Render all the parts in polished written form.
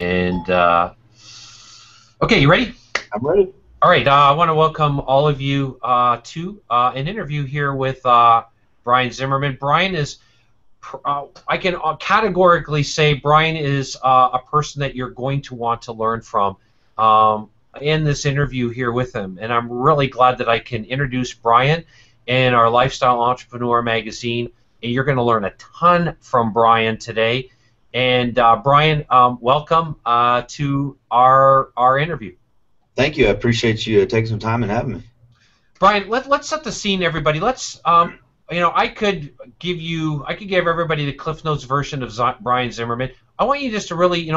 And okay, you ready? I'm ready. All right. I want to welcome all of you to an interview here with Brian Zimmerman. Brian is, I can categorically say, Brian is a person that you're going to want to learn from in this interview here with him. And I'm really glad that I can introduce Brian in our Lifestyle Entrepreneur magazine. And you're going to learn a ton from Brian today. And Brian, welcome to our interview. Thank you. I appreciate you taking some time and having me. Brian, let's set the scene, everybody. Let's I could give everybody the Cliff Notes version of Brian Zimmerman. I want you just to really,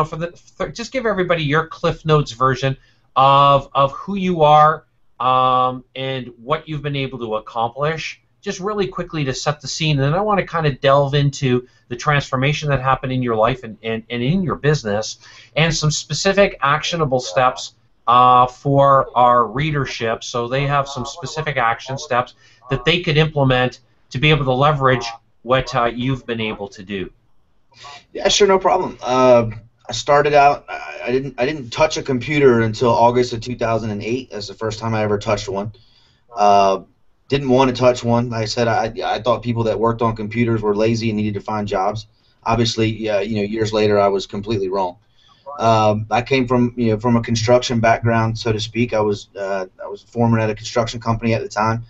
just give everybody your Cliff Notes version of who you are and what you've been able to accomplish. Just really quickly to set the scene, and then I want to kind of delve into the transformation that happened in your life and in your business, and some specific actionable steps for our readership, so they have some specific action steps that they could implement to be able to leverage what you've been able to do. Yeah, sure, no problem. I started out. I didn't touch a computer until August of 2008. That's the first time I ever touched one. Uh, didn't want to touch one. Like I said, I thought people that worked on computers were lazy and needed to find jobs. Obviously, yeah, years later, I was completely wrong. I came from a construction background, so to speak. I was a foreman at a construction company at the time.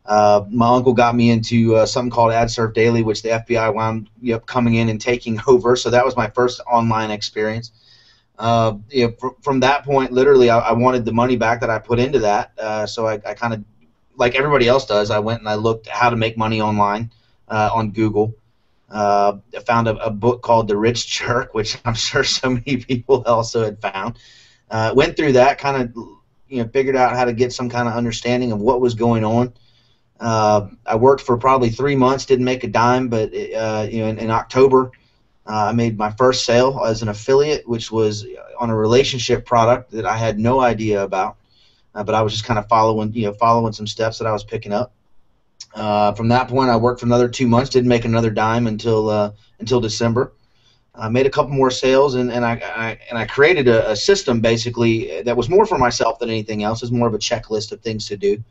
My uncle got me into something called AdSurf Daily, which the FBI wound up coming in and taking over. So that was my first online experience. From that point, literally, I wanted the money back that I put into that. So I kind of, like everybody else does, I went and I looked at how to make money online on Google. I found a book called The Rich Jerk, which I'm sure so many people also had found. Went through that, kind of, figured out how to get some kind of understanding of what was going on. I worked for probably 3 months, didn't make a dime, but in October, I made my first sale as an affiliate, which was on a relationship product that I had no idea about, but I was just kind of following some steps that I was picking up. From that point, I worked for another 2 months, didn't make another dime until December. I made a couple more sales, and I created a system basically that was more for myself than anything else. It was more of a checklist of things to do.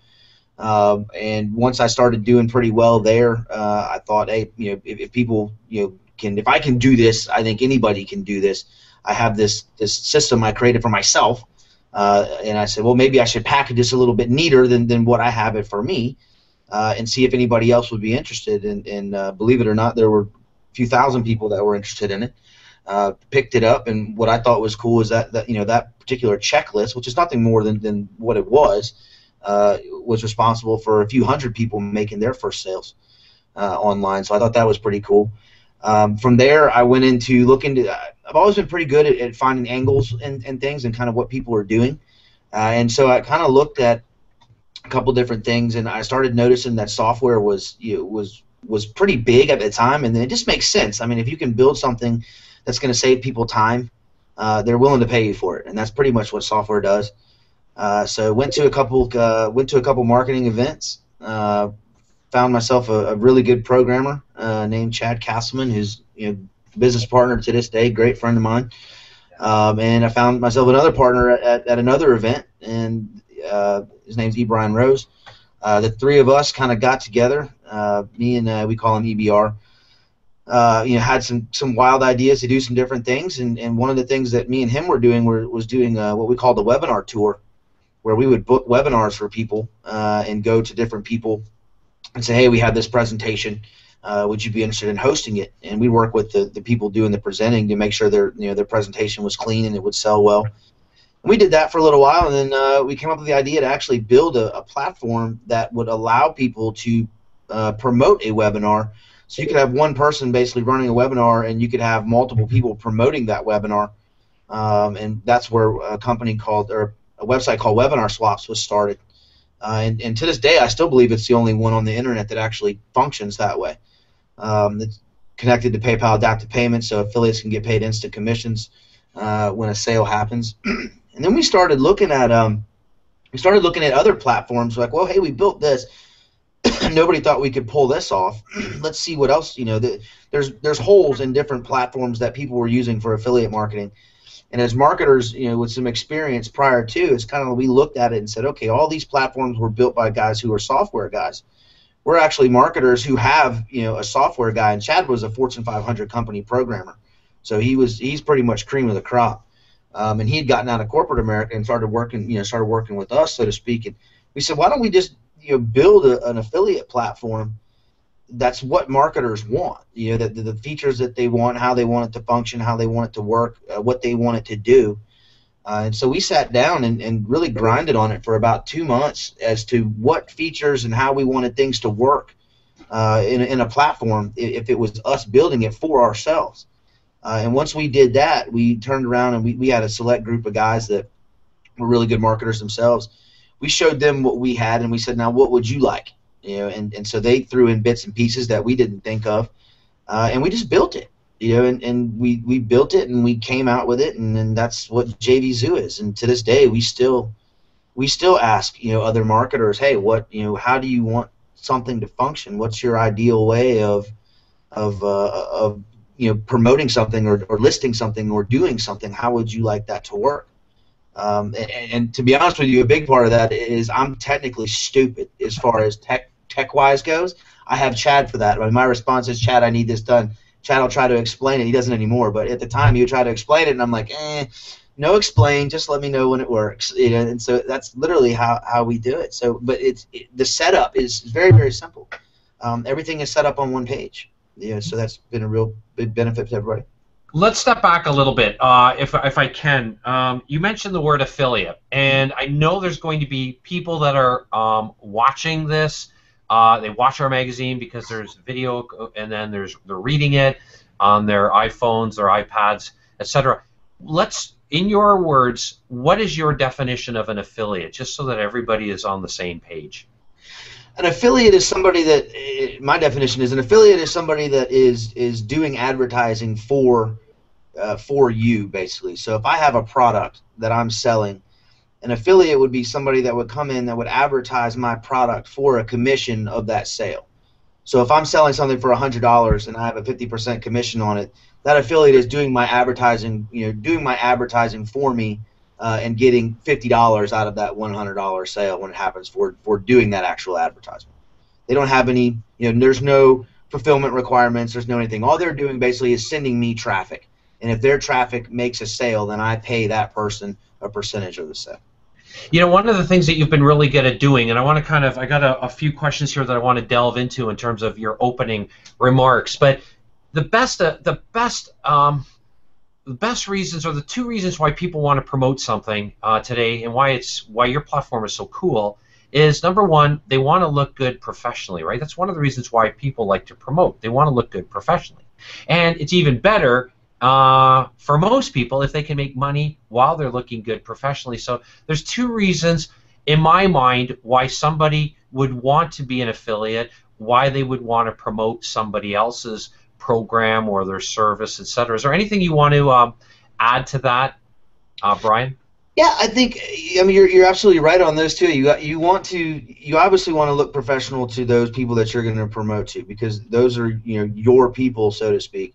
And once I started doing pretty well there, I thought, hey, if people, if I can do this, I think anybody can do this. I have this system I created for myself, and I said, well, maybe I should package this a little bit neater than what I have it for me. And see if anybody else would be interested. And believe it or not, there were a few thousand people that were interested in it. Picked it up, and what I thought was cool is that particular checklist, which is nothing more than what it was responsible for a few hundred people making their first sales online. So I thought that was pretty cool. From there, I went into looking to. I've always been pretty good at finding angles and things and kind of what people are doing, and so I kind of looked at a couple different things, and I started noticing that software was pretty big at the time, and it just makes sense. I mean, if you can build something that's going to save people time, they're willing to pay you for it, and that's pretty much what software does. So went to a couple marketing events. Found myself a really good programmer named Chad Castleman, who's business partner to this day, great friend of mine. And I found myself another partner at another event, and his name's Brian Rose. The three of us kind of got together. Me and we call him EBR. Had some wild ideas to do some different things, and one of the things that me and him were doing was doing what we called the webinar tour, where we would book webinars for people and go to different people and say, hey, we have this presentation. Would you be interested in hosting it? And we'd work with the people doing the presenting to make sure their presentation was clean and it would sell well. And we did that for a little while, and then we came up with the idea to actually build a platform that would allow people to promote a webinar. So you could have one person basically running a webinar, and you could have multiple people promoting that webinar. And that's where a website called Webinar Swaps was started. And to this day, I still believe it's the only one on the internet that actually functions that way. It's connected to PayPal adaptive payments, so affiliates can get paid instant commissions when a sale happens. And then we started looking at other platforms. Like, well, hey, we built this. nobody thought we could pull this off. Let's see what else, there's holes in different platforms that people were using for affiliate marketing. And as marketers, with some experience prior to, it's kind of, we looked at it and said, okay, all these platforms were built by guys who are software guys. We're actually marketers who have, a software guy, and Chad was a Fortune 500 company programmer. So he's pretty much cream of the crop. And he had gotten out of corporate America and started working with us, so to speak. And we said, why don't we just build an affiliate platform that's what marketers want, the features that they want, how they want it to function, how they want it to work, what they want it to do. And so we sat down and really grinded on it for about 2 months as to what features and how we wanted things to work in a platform if it was us building it for ourselves. And once we did that, we turned around and we had a select group of guys that were really good marketers themselves. We showed them what we had, and we said, now what would you like? And so they threw in bits and pieces that we didn't think of, and we just built it. And we built it, and we came out with it, and that's what JV Zoo is. And to this day, we still ask other marketers, hey, how do you want something to function? What's your ideal way of promoting something or listing something or doing something? How would you like that to work? And to be honest with you, a big part of that is I'm technically stupid as far as tech-wise goes. I have Chad for that. My response is, Chad, I need this done. Chad will try to explain it. He doesn't anymore, but at the time he would try to explain it, and I'm like, no explain, just let me know when it works. And so that's literally how we do it. So, but the setup is very, very simple. Everything is set up on one page. So that's been a real big benefit to everybody. Let's step back a little bit, if I can. You mentioned the word affiliate, and I know there's going to be people that are watching this. They watch our magazine because there's video, and then they're reading it on their iPhones, their iPads, etc. In your words, what is your definition of an affiliate, just so that everybody is on the same page? An affiliate is somebody that, my definition is, an affiliate is somebody that is doing advertising for you, basically. So if I have a product that I'm selling, an affiliate would be somebody that would come in that would advertise my product for a commission of that sale. So if I'm selling something for $100 and I have a 50% commission on it, that affiliate is doing my advertising, for me, and getting $50 out of that $100 sale when it happens for doing that actual advertisement. They don't have any, there's no fulfillment requirements, there's no anything. All they're doing basically is sending me traffic. And if their traffic makes a sale, then I pay that person a percentage of the sale. One of the things that you've been really good at doing, and I got a few questions here that I want to delve into in terms of your opening remarks, but the best reasons, or the two reasons why people want to promote something today, and why your platform is so cool, is number one, they want to look good professionally, right? That's one of the reasons why people like to promote. They want to look good professionally, and it's even better for most people if they can make money while they're looking good professionally. So there's two reasons in my mind why somebody would want to be an affiliate, why they would want to promote somebody else's program or their service, etc. Is there anything you want to add to that, Brian? Yeah, I think, you're absolutely right on those two. You obviously want to look professional to those people that you're going to promote to, because those are your people, so to speak.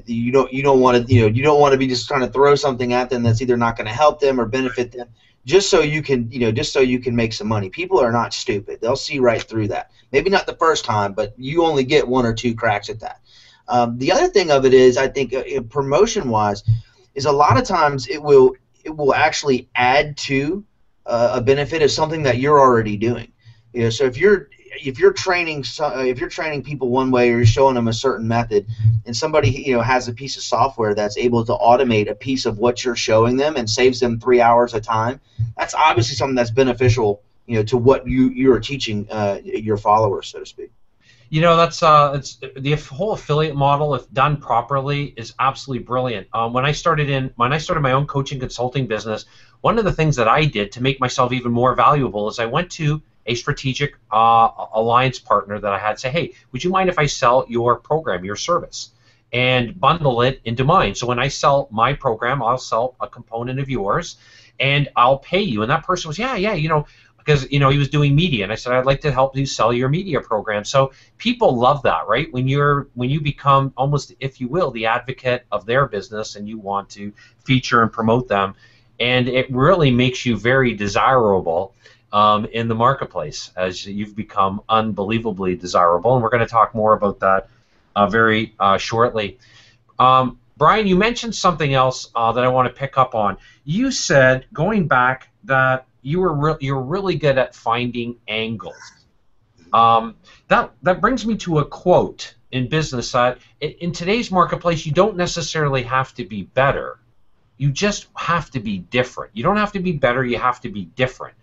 You don't want to be just trying to throw something at them that's either not going to help them or benefit them, just so you can make some money. People are not stupid. They'll see right through that. Maybe not the first time, but you only get one or two cracks at that. The other thing of it is, I think, promotion-wise, is a lot of times it will actually add to a benefit of something that you're already doing. So if you're training people one way, or you're showing them a certain method, and somebody has a piece of software that's able to automate a piece of what you're showing them and saves them 3 hours of time, that's obviously something that's beneficial to what you're teaching your followers, so to speak. That's it's the whole affiliate model, if done properly, is absolutely brilliant. When I started my own coaching consulting business, one of the things that I did to make myself even more valuable is I went to a strategic alliance partner that I had, say, hey, would you mind if I sell your program, your service, and bundle it into mine? So when I sell my program, I'll sell a component of yours, and I'll pay you. And that person was, yeah, because he was doing media, and I said I'd like to help you sell your media program. So people love that, right? When you become almost, if you will, the advocate of their business, and you want to feature and promote them, and it really makes you very desirable in the marketplace, as you've become unbelievably desirable. And we're going to talk more about that very shortly. Brian, you mentioned something else that I want to pick up on. You said, going back, that you're really good at finding angles. That brings me to a quote in business that in today's marketplace, you don't necessarily have to be better. You just have to be different. You don't have to be better. You have to be different.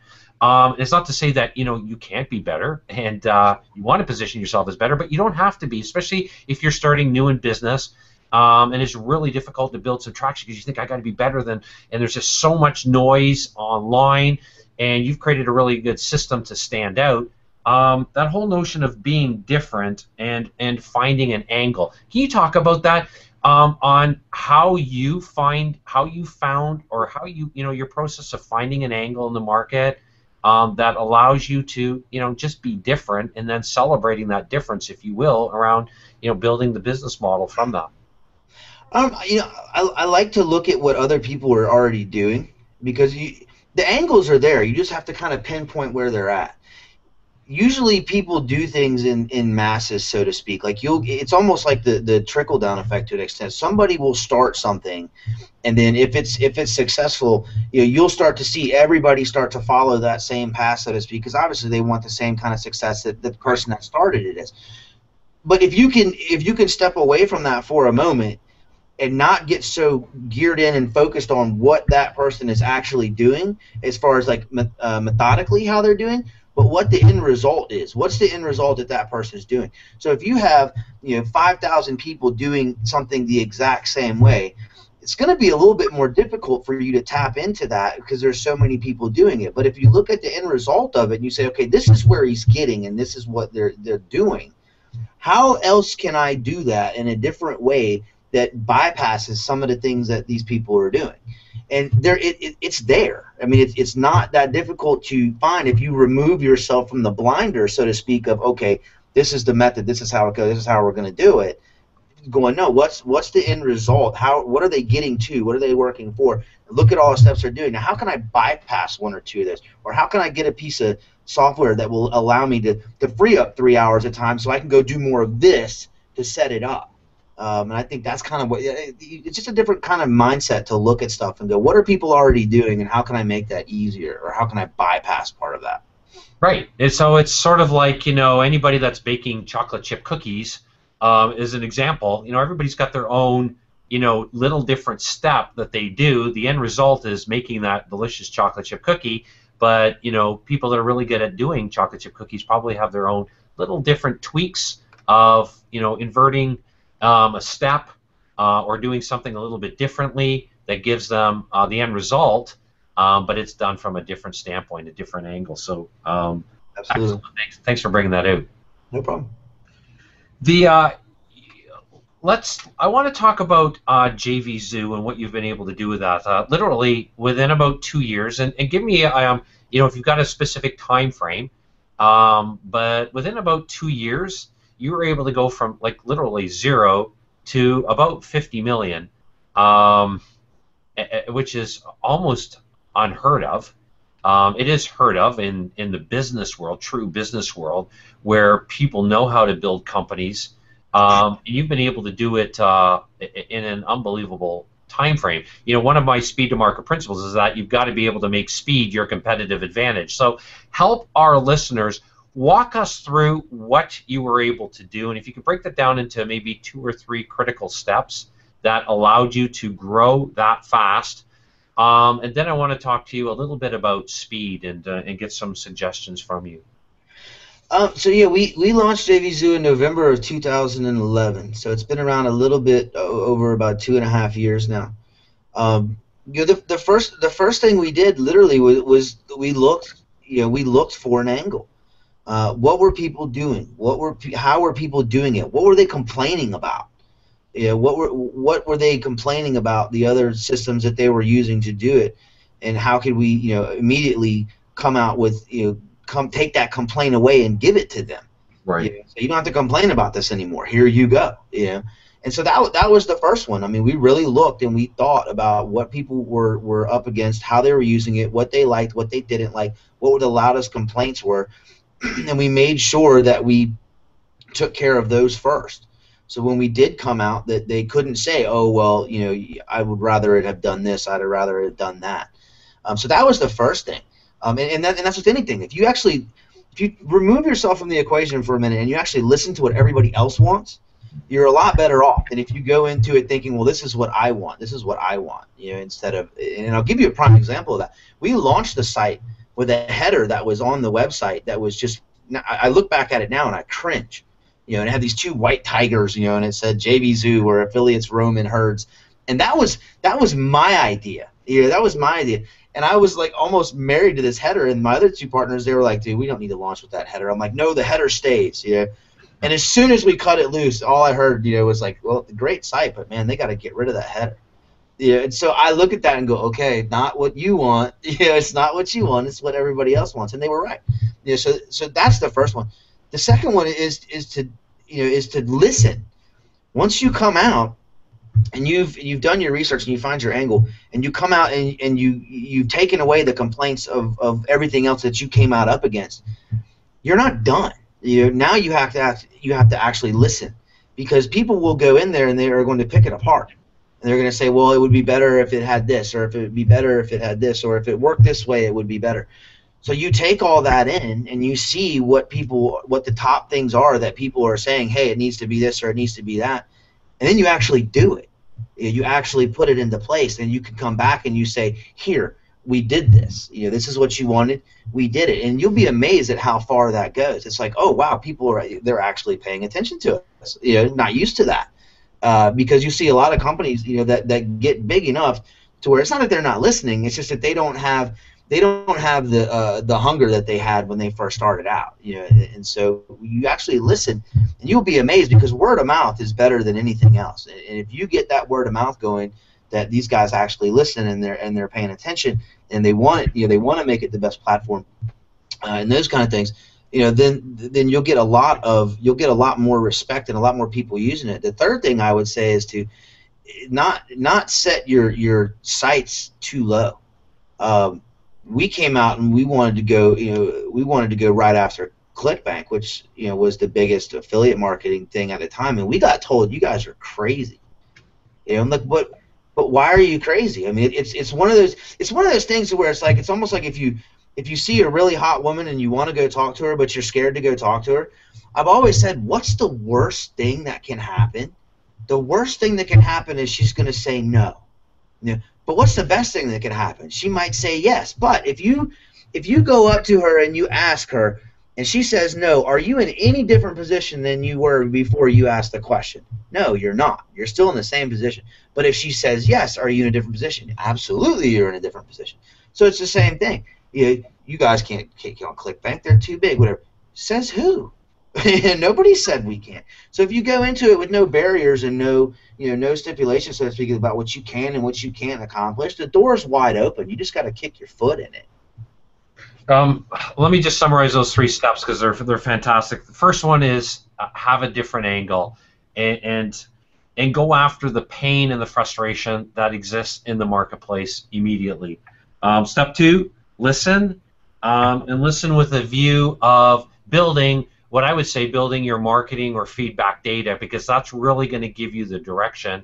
It's not to say that you can't be better, and you want to position yourself as better, but you don't have to be, especially if you're starting new in business. And it's really difficult to build some traction because you think I got to be better than, and there's just so much noise online, and you've created a really good system to stand out. That whole notion of being different and finding an angle. Can you talk about that on how you found, or how your process of finding an angle in the market that allows you to just be different, and then celebrating that difference, if you will, around building the business model from that? I like to look at what other people are already doing, because the angles are there. You just have to kind of pinpoint where they're at. Usually people do things in masses, so to speak. Like it's almost like the trickle down effect to an extent. Somebody will start something, and then if it's successful, you'll start to see everybody start to follow that same path, so to speak, because obviously they want the same kind of success that the person that started it is. But if you can step away from that for a moment and not get so geared in and focused on what that person is actually doing, as far as like methodically how they're doing, but what the end result is. What's the end result that person is doing? So if you have 5,000 people doing something the exact same way, it's going to be a little bit more difficult for you to tap into that because there's so many people doing it. But if you look at the end result of it and you say, okay, this is where he's getting and this is what they're doing, how else can I do that in a different way that bypasses some of the things that these people are doing? And it's there. I mean, it's not that difficult to find if you remove yourself from the blinder, so to speak, of, okay, this is the method, this is how it goes, this is how we're going to do it. Going, no, what's the end result? What are they getting to? What are they working for? Look at all the steps they're doing. Now, how can I bypass one or two of this? Or how can I get a piece of software that will allow me to free up 3 hours at a time so I can go do more of this to set it up? And I think that's kind of what it's just a different kind of mindset to look at stuff and go, what are people already doing, and how can I make that easier, or how can I bypass part of that? Right. And so it's sort of like anybody that's baking chocolate chip cookies is an example. Everybody's got their own little different step that they do. The end result is making that delicious chocolate chip cookie. But people that are really good at doing chocolate chip cookies probably have their own little different tweaks of inverting a step or doing something a little bit differently that gives them the end result, but it's done from a different standpoint, a different angle. So Absolutely. Thanks for bringing that out. No problem. I want to talk about JV Zoo and what you've been able to do with that. Literally within about 2 years, and give me if you've got a specific time frame, but within about 2 years, you were able to go from like literally 0 to about 50 million, which is almost unheard of. It is heard of in the business world, true business world, where people know how to build companies. You've been able to do it in an unbelievable time frame. One of my speed to market principles is that you've got to be able to make speed your competitive advantage. So help our listeners. Walk us through what you were able to do, and if you could break that down into maybe 2 or 3 critical steps that allowed you to grow that fast. And then I want to talk to you a little bit about speed and get some suggestions from you. So yeah, we launched JV Zoo in November of 2011. So it's been around a little bit over about 2.5 years now. The first thing we did literally was we looked for an angle. What were people doing? How were people doing it? What were they complaining about? What were they complaining about the other systems that they were using to do it, and how could we immediately come out with, come take that complaint away and give it to them. Right. So you don't have to complain about this anymore. Here you go. And so that was the first one. I mean, we really looked and we thought about what people were up against, how they were using it, what they liked, what they didn't like, what the loudest complaints were, and we made sure that we took care of those first. So when we did come out, that they couldn't say, oh, well, I would rather it have done this, I'd rather it have done that. So that was the first thing. And that's with anything. If you remove yourself from the equation for a minute and you actually listen to what everybody else wants, you're a lot better off than if you go into it thinking, well, this is what I want, instead of, and I'll give you a prime example of that. We launched the site with a header that was on the website that was just, I look back at it now and I cringe. And it had these two white tigers, and it said JV Zoo, where affiliates roam in herds. And that was my idea. That was my idea. And I was like almost married to this header, and my other two partners, they were like, dude, we don't need to launch with that header. I'm like, no, the header stays. And as soon as we cut it loose, all I heard, was like, well, great site, but man, they got to get rid of that header. And so I look at that and go, okay, not what you want. It's not what you want. It's what everybody else wants. And they were right. So that's the first one. The second one is to listen. Once you come out and you've done your research and you find your angle and you come out and you've taken away the complaints of everything else that you came out up against, you're not done. Now you have to actually listen, because people will go in there and they are going to pick it apart. And they're going to say, well, it would be better if it had this, or if it would be better if it had this, or if it worked this way, it would be better. So you take all that in and you see what the top things are that people are saying, hey, it needs to be this or it needs to be that. And then you actually do it. You actually put it into place, and you can come back and you say, here, we did this. This is what you wanted. We did it. And you'll be amazed at how far that goes. It's like, oh, wow, they're actually paying attention to us. Not used to that. Because you see a lot of companies, that get big enough to where it's not that they're not listening. It's just that they don't have the hunger that they had when they first started out. And so you actually listen, and you'll be amazed, because word of mouth is better than anything else. And if you get that word of mouth going, that these guys actually listen and they're paying attention and they want it, they want to make it the best platform, and those kind of things, then you'll get a lot more respect and a lot more people using it. The third thing I would say is to not set your sites too low. We came out and we wanted to go right after ClickBank, which was the biggest affiliate marketing thing at the time, and we got told, you guys are crazy. I'm like, but why are you crazy? I mean, it's one of those things where it's like, it's almost like if you see a really hot woman and you want to go talk to her, but you're scared to go talk to her. I've always said, what's the worst thing that can happen? The worst thing that can happen is she's going to say no. But what's the best thing that can happen? She might say yes. But if you go up to her and you ask her and she says no, are you in any different position than you were before you asked the question? No, you're not. You're still in the same position. But if she says yes, are you in a different position? Absolutely, you're in a different position. So it's the same thing. You guys can't on ClickBank. They're too big. Whatever. Says who? Nobody said we can't. So if you go into it with no barriers and no stipulations, so to speak, about what you can and what you can't accomplish, the door's wide open. You just got to kick your foot in it. Let me just summarize those 3 steps, because they're fantastic. The first one is have a different angle and go after the pain and the frustration that exists in the marketplace immediately. Step 2, listen, and listen with a view of building your marketing or feedback data, because that's really going to give you the direction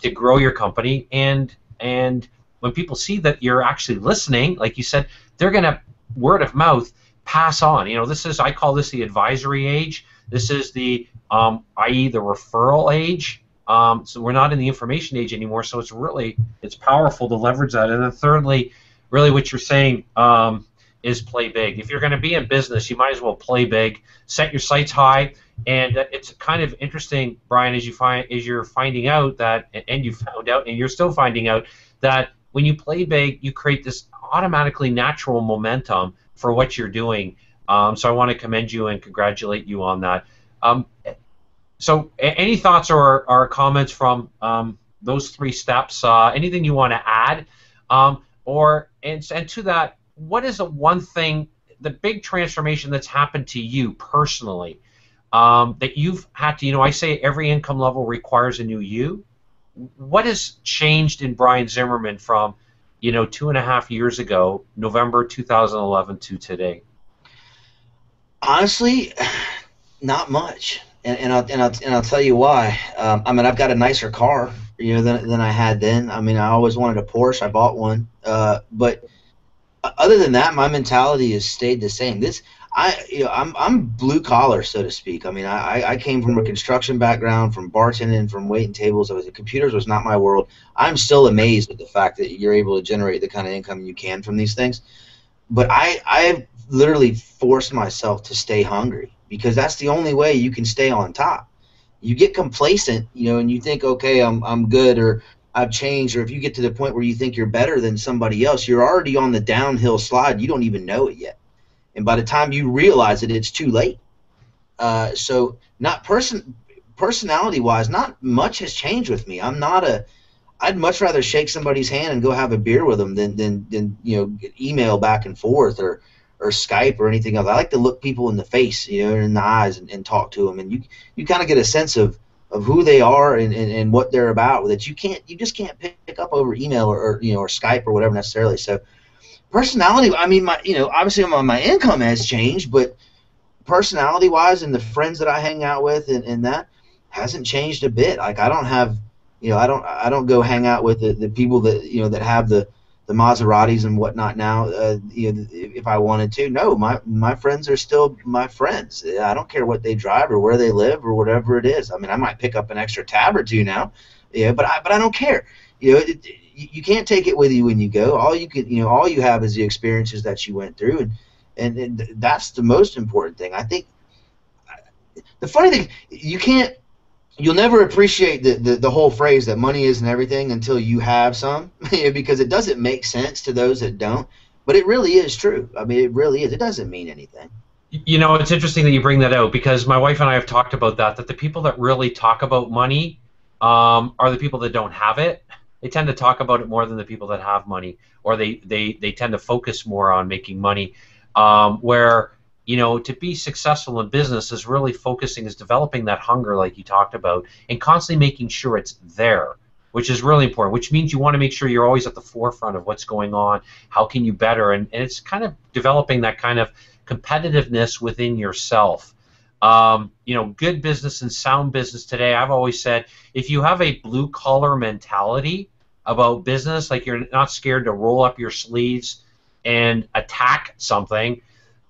to grow your company. And when people see that you're actually listening, like you said, they're going to word of mouth pass on. I call this the advisory age. This is the i.e. the referral age. So we're not in the information age anymore. So it's powerful to leverage that. And then thirdly, really what you're saying is play big. If you're going to be in business, you might as well play big. Set your sights high. And it's kind of interesting, Brian, as you're finding out that, and you found out, and you're still finding out that when you play big, you create this automatically natural momentum for what you're doing. So I want to commend you and congratulate you on that. So any thoughts or comments from those 3 steps? Anything you want to add? And to that, what is the one thing, the big transformation that's happened to you personally, that you've had to, I say every income level requires a new you. What has changed in Brian Zimmerman from, 2.5 years ago, November 2011 to today? Honestly, not much, and I'll tell you why. I mean, I've got a nicer car, than I had then. I mean, I always wanted a Porsche. I bought one, but other than that, my mentality has stayed the same. I'm blue collar, so to speak. I mean, I came from a construction background, from bartending, from waiting tables. Computers was not my world. I'm still amazed at the fact that you're able to generate the kind of income you can from these things. But I've literally forced myself to stay hungry, because that's the only way you can stay on top. You get complacent, and you think, okay, I'm good, or I've changed, or if you get to the point where you think you're better than somebody else, you're already on the downhill slide. You don't even know it yet, and by the time you realize it, it's too late. So, not personality wise, not much has changed with me. I'd much rather shake somebody's hand and go have a beer with them than email back and forth, or Skype or anything else. I like to look people in the face, in the eyes, and talk to them, and you kind of get a sense of who they are and what they're about, that you just can't pick up over email or Skype or whatever necessarily. So personality, I mean, obviously my income has changed, but personality wise and the friends that I hang out with and that hasn't changed a bit. Like, I don't have, I don't go hang out with the people that that have the Maseratis and whatnot now. If I wanted to, no, my friends are still my friends. I don't care what they drive or where they live or whatever it is. I mean, I might pick up an extra tab or two now, but I don't care. You can't take it with you when you go. All you have is the experiences that you went through, and that's the most important thing. I think the funny thing, you'll never appreciate the whole phrase that money isn't everything until you have some, because it doesn't make sense to those that don't. But it really is true. I mean, it really is. It doesn't mean anything. It's interesting that you bring that out, because my wife and I have talked about that the people that really talk about money are the people that don't have it. They tend to talk about it more than the people that have money, or they tend to focus more on making money, where to be successful in business is really is developing that hunger, like you talked about, and constantly making sure it's there, which is really important, which means you want to make sure you're always at the forefront of what's going on. How can you better? And it's kind of developing that kind of competitiveness within yourself. Good business and sound business today, I've always said, if you have a blue collar mentality about business, like you're not scared to roll up your sleeves and attack something,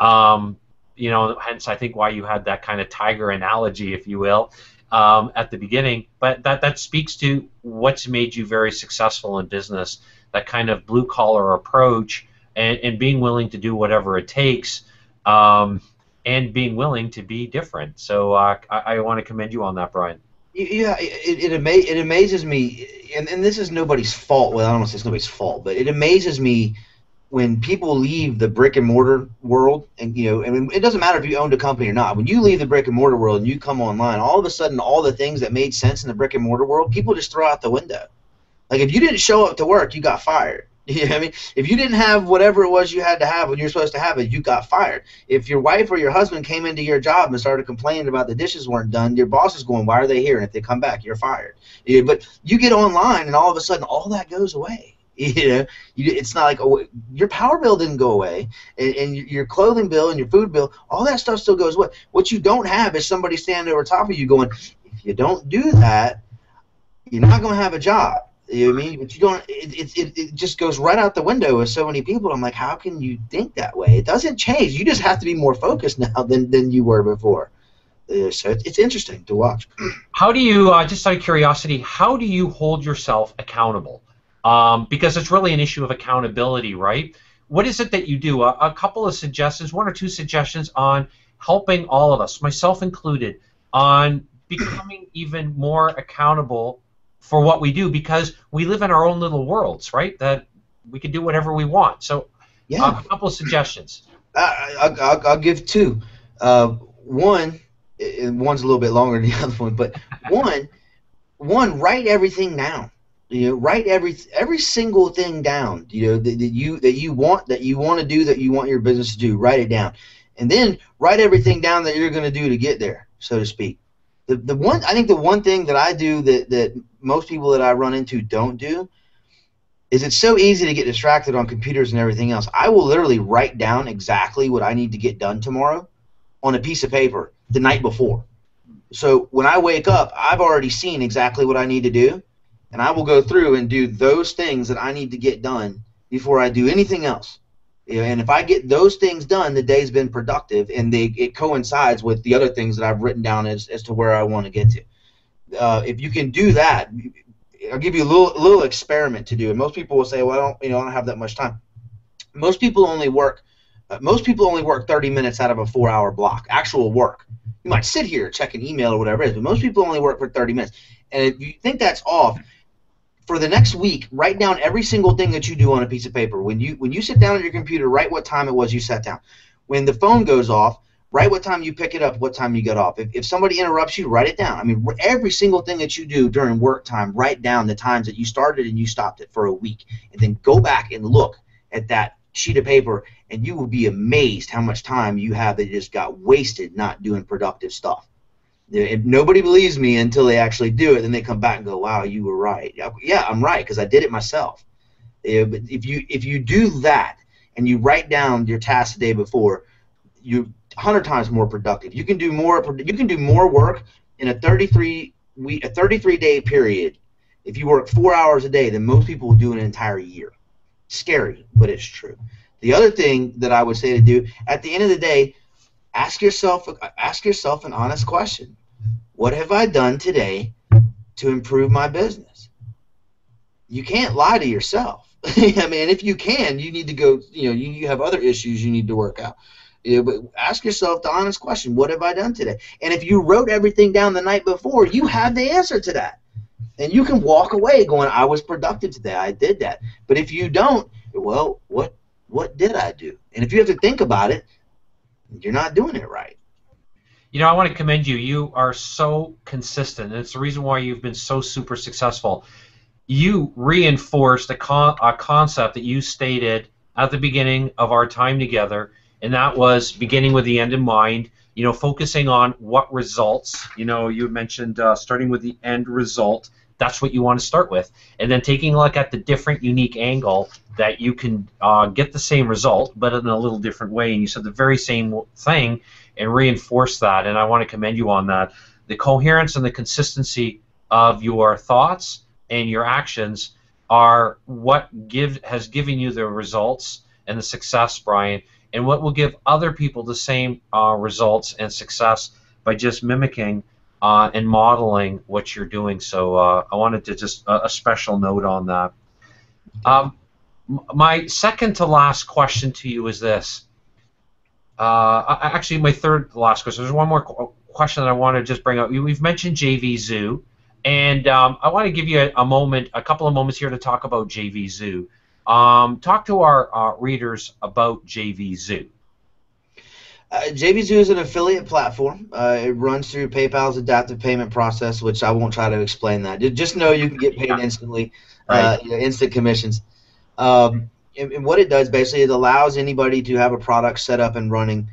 hence I think why you had that kind of tiger analogy, if you will, at the beginning. But that speaks to what's made you very successful in business, that kind of blue collar approach, and being willing to do whatever it takes, and being willing to be different. So I want to commend you on that, Brian. Yeah, it amazes me, and this is nobody's fault. Well, I don't want to say it's nobody's fault, but it amazes me when people leave the brick and mortar world, and and it doesn't matter if you owned a company or not. When you leave the brick and mortar world and you come online, all of a sudden, all the things that made sense in the brick and mortar world, people just throw out the window. Like, if you didn't show up to work, you got fired. You know what I mean? If you didn't have whatever it was you had to have when you're supposed to have it, you got fired. If your wife or your husband came into your job and started complaining about the dishes weren't done, your boss is going, "Why are they here?" And if they come back, you're fired. But you get online, and all of a sudden, all that goes away. It's not like, oh, your power bill didn't go away, and your clothing bill and your food bill, all that stuff still goes away. What you don't have is somebody standing over top of you going, "If you don't do that, you're not going to have a job." You know what I mean? But you don't. It just goes right out the window with so many people. I'm like, how can you think that way? It doesn't change. You just have to be more focused now than you were before. So it's interesting to watch. How do you, just out of curiosity, how do you hold yourself accountable? Because it's really an issue of accountability, right? What is it that you do? A couple of suggestions, one or two suggestions on helping all of us, myself included, on becoming even more accountable for what we do, because we live in our own little worlds, right? That we can do whatever we want. So, yeah, a couple of suggestions. I'll give two. One, and one's a little bit longer than the other one, but one, write everything down. Write every single thing down. That you want to do, that you want your business to do. Write it down, and then write everything down that you're going to do to get there, so to speak. I think the one thing that I do that most people that I run into don't do is it's so easy to get distracted on computers and everything else. I will literally write down exactly what I need to get done tomorrow on a piece of paper the night before. So when I wake up, I've already seen exactly what I need to do, and I will go through and do those things that I need to get done before I do anything else. And if I get those things done, the day's been productive, and it coincides with the other things that I've written down as to where I want to get to. If you can do that, I'll give you a little experiment to do. And most people will say, "Well, I don't have that much time." Most people only work 30 minutes out of a 4-hour block, actual work. You might sit here, check an email or whatever it is, but most people only work for 30 minutes. And if you think that's off, for the next week, write down every single thing that you do on a piece of paper. When you sit down at your computer, write what time it was you sat down. When the phone goes off, write what time you pick it up, what time you get off. If somebody interrupts you, write it down. I mean, every single thing that you do during work time, write down the times that you started and you stopped it for a week. And then go back and look at that sheet of paper, and you will be amazed how much time you have that just got wasted not doing productive stuff. If nobody believes me until they actually do it, then they come back and go, "Wow, you were right." Yeah, I'm right, because I did it myself. But if you do that and you write down your tasks the day before, you're 100 times more productive. You can do more work in a 33-day period if you work 4 hours a day than most people will do in an entire year. Scary, but it's true. The other thing that I would say to do at the end of the day, ask yourself an honest question. What have I done today to improve my business? You can't lie to yourself. I mean, if you can, you need to go, you have other issues you need to work out. But ask yourself the honest question, what have I done today? And if you wrote everything down the night before, you have the answer to that. And you can walk away going, "I was productive today. I did that." But if you don't, well, what did I do? And if you have to think about it, you're not doing it right. I want to commend you. You are so consistent, and it's the reason why you've been so super successful. You reinforced a concept that you stated at the beginning of our time together, and that was beginning with the end in mind, focusing on what results. You mentioned starting with the end result. That's what you want to start with. And then taking a look at the different unique angle that you can get the same result, but in a little different way. And you said the very same thing and reinforce that. And I want to commend you on that. The coherence and the consistency of your thoughts and your actions are what has given you the results and the success, Brian, and what will give other people the same results and success by just mimicking and modeling what you're doing. So I wanted to just a special note on that. My second to last question to you is this. Actually, my third to last question. There's one more question that I want to just bring up. We've mentioned JV Zoo, and I want to give you a couple of moments here to talk about JV Zoo. Talk to our readers about JV Zoo. JV Zoo is an affiliate platform. It runs through PayPal's adaptive payment process, which I won't try to explain that. Just know you can get paid instantly, right. Instant commissions. And what it does basically, it allows anybody to have a product set up and running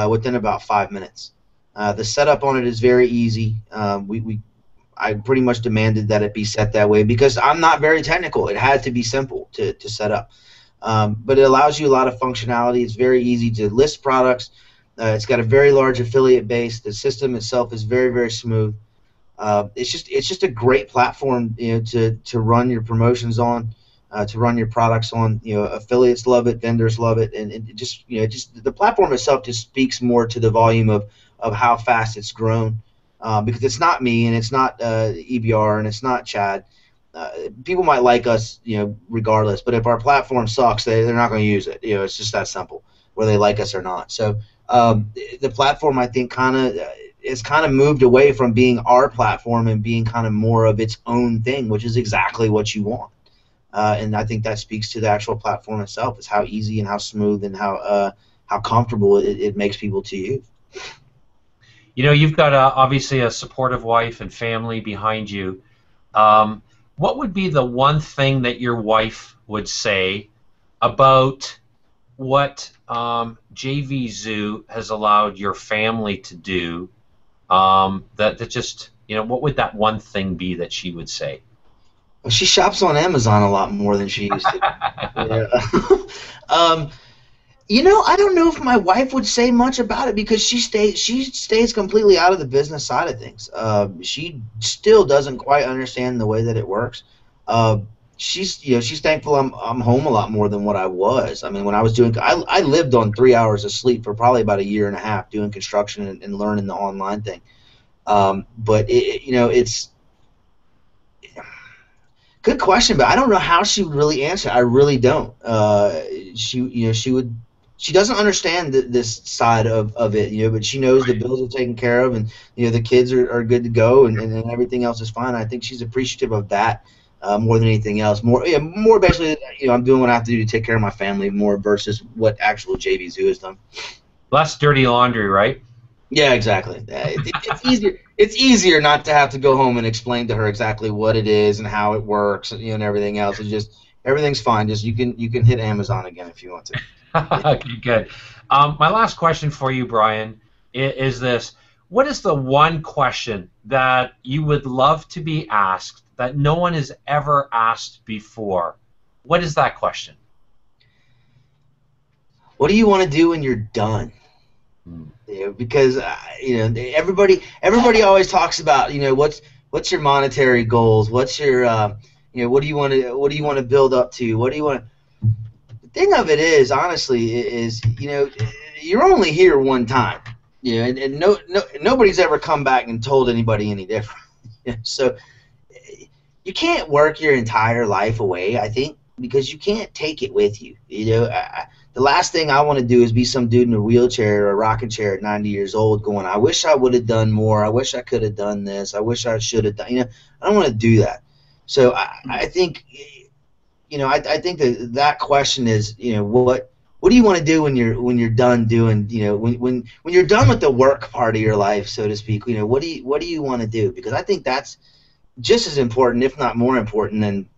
within about 5 minutes. The setup on it is very easy. I pretty much demanded that it be set that way because I'm not very technical. It had to be simple to set up. But it allows you a lot of functionality. It's very easy to list products. It's got a very large affiliate base. The system itself is very, very smooth. It's just a great platform, to run your promotions on, to run your products on. Affiliates love it, vendors love it, and the platform itself just speaks more to the volume of how fast it's grown. Because it's not me and it's not EBR and it's not Chad. People might like us, regardless. But if our platform sucks, they're not going to use it. It's just that simple, whether they like us or not. So the platform, I think, it's kind of moved away from being our platform and being kind of more of its own thing, which is exactly what you want. And I think that speaks to the actual platform itself, is how easy and how smooth and how comfortable it makes people to use. You've got obviously a supportive wife and family behind you. what would be the one thing that your wife would say about what JV Zoo has allowed your family to do? That just, what would that one thing be that she would say? Well, she shops on Amazon a lot more than she used to. Yeah. um, I don't know if my wife would say much about it because she stays completely out of the business side of things. She still doesn't quite understand the way that it works. Uh, she's thankful I'm home a lot more than what I was. I mean, when I was doing, I lived on 3 hours of sleep for probably about a year and a half doing construction and learning the online thing. But it's good question, but I don't know how she would really answer. I really don't. She doesn't understand this side of it, but she knows the bills are taken care of, and the kids are good to go, and everything else is fine. I think she's appreciative of that more than anything else. More basically, I'm doing what I have to do to take care of my family more versus what actual JV Zoo has done. Less dirty laundry, right? Yeah, exactly. It's easier. It's easier not to have to go home and explain to her exactly what it is and how it works, and everything else. It's just everything's fine. Just you can hit Amazon again if you want to. Okay, good. My last question for you, Brian, is this. What is the one question that you would love to be asked that no one has ever asked before? What is that question? What do you want to do when you're done? Because everybody always talks about what's your monetary goals, what's your what do you want to build up to, what do you want. The thing of it is, honestly, is you're only here one time, and nobody's ever come back and told anybody any different. So you can't work your entire life away, I think, because you can't take it with you. The last thing I want to do is be some dude in a wheelchair or a rocking chair at 90 years old going, I wish I would have done more. I wish I could have done this. I wish I should have done. I don't want to do that. So I think, I think that question is, what do you want to do when you're done doing, when you're done with the work part of your life, so to speak, what do you want to do? Because I think that's just as important, if not more important, than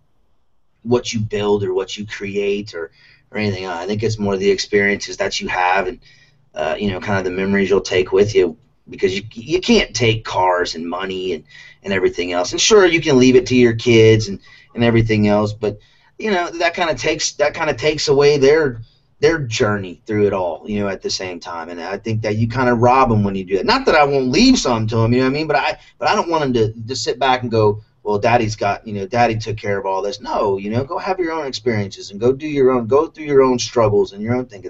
what you build or what you create or anything else. I think it's more the experiences that you have and kind of the memories you'll take with you, because you can't take cars and money and everything else. And sure, you can leave it to your kids and everything else, but that kind of takes away their journey through it all, at the same time. And I think that you kind of rob them when you do that. Not that I won't leave some to them, but I don't want them to just sit back and go, well, daddy took care of all this. No, go have your own experiences and go through your own struggles and your own thing.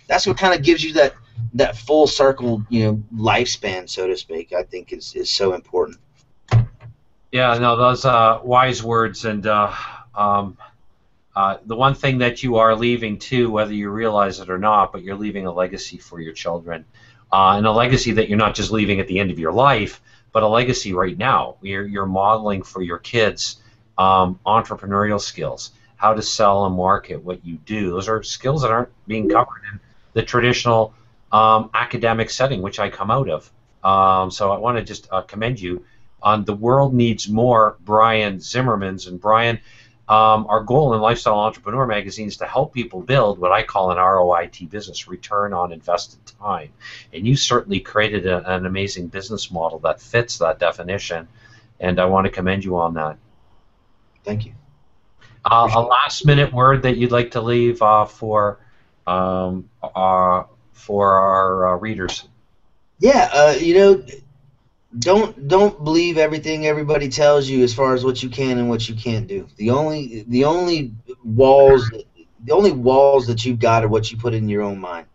That's what kind of gives you that full circle, lifespan, so to speak. I think is so important. Yeah, no, those wise words, and the one thing that you are leaving too, whether you realize it or not, but you're leaving a legacy for your children, and a legacy that you're not just leaving at the end of your life, but a legacy right now. You're modeling for your kids entrepreneurial skills, how to sell and market what you do. Those are skills that aren't being covered in the traditional academic setting, which I come out of. So I want to just commend you on the world needs more Brian Zimmermans. And Brian, our goal in Lifestyle Entrepreneur Magazine is to help people build what I call an ROIT business, return on invested time. And you certainly created an amazing business model that fits that definition, and I want to commend you on that. Thank you. A last-minute word that you'd like to leave for our readers. Yeah, don't believe everything everybody tells you as far as what you can and what you can't do. The only walls that you've got are what you put in your own mind.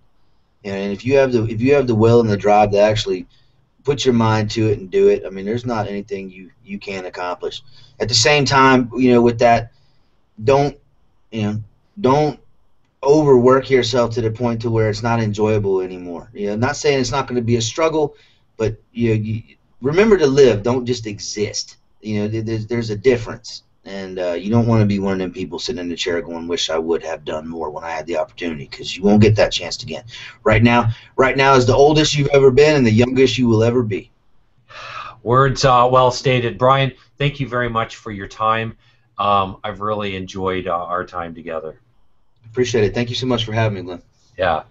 And if you have the will and the drive to actually put your mind to it and do it, I mean, there's not anything you can't accomplish. At the same time, with that, don't overwork yourself to the point to where it's not enjoyable anymore. Not saying it's not going to be a struggle, but you remember to live. Don't just exist. There's a difference, and you don't want to be one of them people sitting in the chair going, "Wish I would have done more when I had the opportunity," because you won't get that chance again. Right now is the oldest you've ever been and the youngest you will ever be. Words well stated, Brian. Thank you very much for your time. I've really enjoyed our time together. Appreciate it. Thank you so much for having me, Glenn. Yeah.